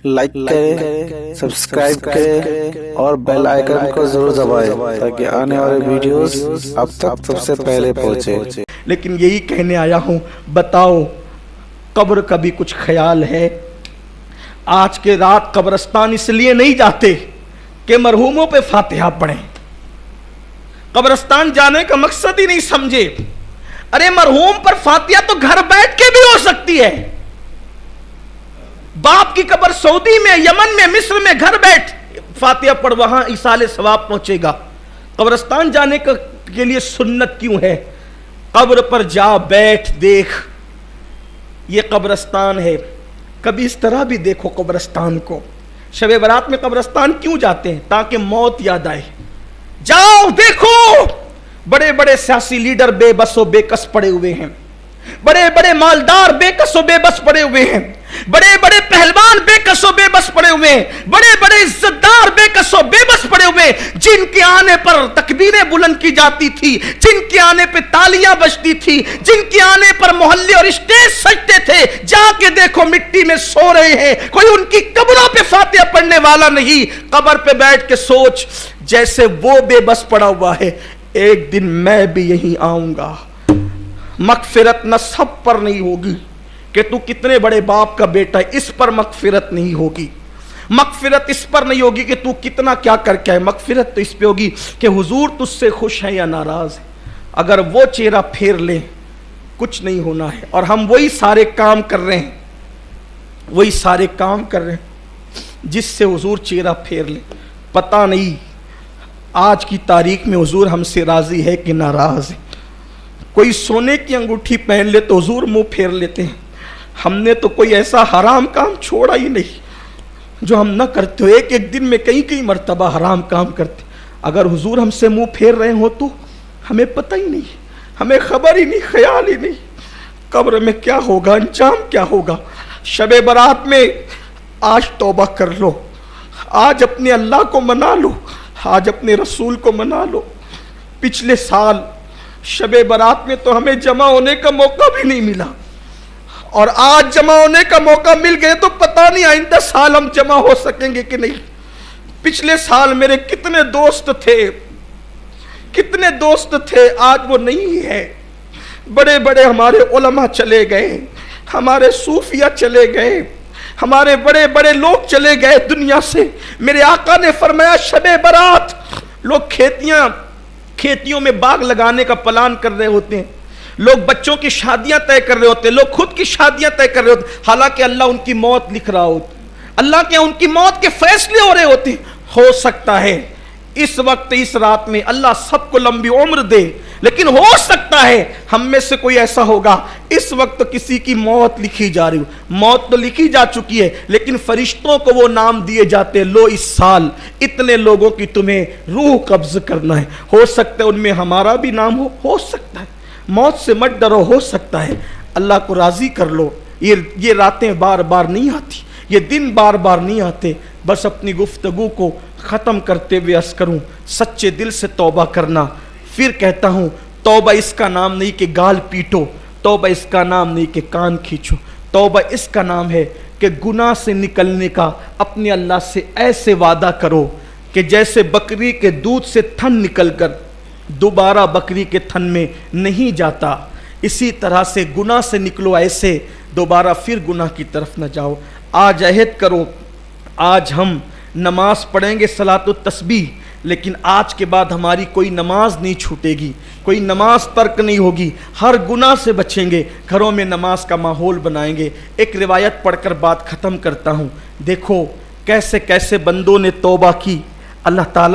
Like کریں، subscribe کریں اور بیل آئیکن کو ضرور دبائیں تاکہ آنے والے ویڈیوز اب تک سب سے پہلے پہنچے۔ لیکن یہی کہنے آیا ہوں، بتاؤ قبر کا بھی کچھ خیال ہے؟ آج کے رات قبرستان اس لیے نہیں جاتے کہ مرحوموں پہ فاتحہ پڑھیں، قبرستان جانے کا مقصد ہی نہیں سمجھے۔ ارے مرحوم پر فاتحہ تو گھر بیٹھ کے بھی ہو سکتی ہے۔ باپ کی قبر سعودی میں، یمن میں، مصر میں گھر بیٹھ فاتحہ پڑھ، وہاں ایصال ثواب پہنچے گا۔ قبرستان جانے کے لیے سنت کیوں ہے؟ قبر پر جا بیٹھ، دیکھ یہ قبرستان ہے، کبھی اس طرح بھی دیکھو قبرستان کو۔ شب برات میں قبرستان کیوں جاتے ہیں؟ تاکہ موت یاد آئے۔ جاؤ دیکھو، بڑے بڑے سیاسی لیڈر بے بس و بے کس پڑے ہوئے ہیں، بڑے بڑے مالدار بے کس و بے بس پڑے ہوئے ہیں، بڑے بڑے پہلوان بے کس و بے بس پڑے ہوئے ہیں، بڑے بڑے عزت دار بے کس و بے بس پڑے ہوئے ہیں، جن کے آنے پر تکبیریں بلند کی جاتی تھی، جن کے آنے پہ تالیاں بجتی تھی، جن کے آنے پر محلے اور اسٹیج سجتے تھے، جا کے دیکھو مٹی میں سو رہے ہیں، کوئی ان کی قبروں پہ فاتحہ پڑھنے والا نہیں۔ قبر پہ بیٹھ کے سوچ، جیسے وہ بے بس پڑا ہوا ہے، ایک دن میں بھی یہیں آؤں گا۔ مغفرت نہ سب پر نہیں ہوگی کہ تو کتنے بڑے باپ کا بیٹا ہے، اس پر مغفرت نہیں ہوگی۔ مغفرت اس پر نہیں ہوگی کہ تو کتنا کیا کر کے ہے، مغفرت تو اس پہ ہوگی کہ حضور تجھ سے خوش ہیں یا ناراض ہیں۔ اگر وہ چہرہ پھیر لیں کچھ نہیں ہونا ہے، اور ہم وہی سارے کام کر رہے ہیں، وہی سارے کام کر رہے ہیں جس سے حضور چہرہ پھیر لیں۔ پتہ نہیں آج کی تاریخ میں حضور ہم سے راضی ہے کہ ناراض ہے۔ کوئی سونے کی انگوٹھی پہن لے تو حضور منہ پھیر لیتے ہیں۔ ہم نے تو کوئی ایسا حرام کام چھوڑا ہی نہیں جو ہم نہ کرتے ہو، ایک ایک دن میں کئی مرتبہ حرام کام کرتے۔ اگر حضور ہم سے منہ پھیر رہے ہو تو ہمیں پتہ ہی نہیں، ہمیں خبر ہی نہیں، خیال ہی نہیں قبر میں کیا ہوگا، انجام کیا ہوگا۔ شب برات میں آج توبہ کر لو، آج اپنے اللہ کو منا لو، آج اپنے رسول کو منا لو۔ پچھلے سال شب برات میں تو ہمیں جمع ہونے کا موقع بھی نہیں ملا، اور آج جمع ہونے کا موقع مل گئے تو پتہ نہیں آئندہ سال ہم جمع ہو سکیں گے کہ نہیں۔ پچھلے سال میرے کتنے دوست تھے، آج وہ نہیں ہے۔ بڑے بڑے ہمارے علماء چلے گئے، ہمارے صوفیہ چلے گئے، ہمارے بڑے بڑے لوگ چلے گئے دنیا سے۔ میرے آقا نے فرمایا شب برات لوگ کھیتیوں میں باغ لگانے کا پلان کر رہے ہوتے ہیں، لوگ بچوں کی شادیاں طے کر رہے ہوتے ہیں، لوگ خود کی شادیاں طے کر رہے ہوتے ہیں، حالانکہ اللہ ان کی موت لکھ رہا ہوتا، اللہ کے ان کی موت کے فیصلے ہو رہے ہوتے ہیں۔ ہو سکتا ہے اس وقت، اس رات میں اللہ سب کو لمبی عمر دے، لیکن ہو سکتا ہے ہم میں سے کوئی ایسا ہوگا اس وقت کسی کی موت لکھی جا رہی ہو۔ موت تو لکھی جا چکی ہے، لیکن فرشتوں کو وہ نام دیے جاتے ہیں، لو اس سال اتنے لوگوں کی تمہیں روح قبض کرنا ہے۔ ہو سکتا ہے ان میں ہمارا بھی نام ہو سکتا ہے۔ موت سے مت ڈرو، ہو سکتا ہے اللہ کو راضی کر لو۔ یہ راتیں بار بار نہیں آتی، یہ دن بار بار نہیں آتے۔ بس اپنی گفتگو کو ختم کرتے ہوئے عرض کروں، سچے دل سے توبہ کرنا۔ پھر کہتا ہوں، توبہ اس کا نام نہیں کہ گال پیٹو، توبہ اس کا نام نہیں کہ کان کھینچو، توبہ اس کا نام ہے کہ گناہ سے نکلنے کا اپنے اللہ سے ایسے وعدہ کرو کہ جیسے بکری کے دودھ سے تھن نکل کر دوبارہ بکری کے تھن میں نہیں جاتا، اسی طرح سے گناہ سے نکلو، ایسے دوبارہ پھر گناہ کی طرف نہ جاؤ۔ آج عہد کرو، آج ہم نماز پڑھیں گے صلاۃ التسبیح، لیکن آج کے بعد ہماری کوئی نماز نہیں چھوٹے گی، کوئی نماز ترک نہیں ہوگی، ہر گناہ سے بچیں گے، گھروں میں نماز کا ماحول بنائیں گے۔ ایک روایت پڑھ کر بات ختم کرتا ہوں۔ دیکھو کیسے کیسے بندوں نے توبہ کی، اللہ تعالیٰ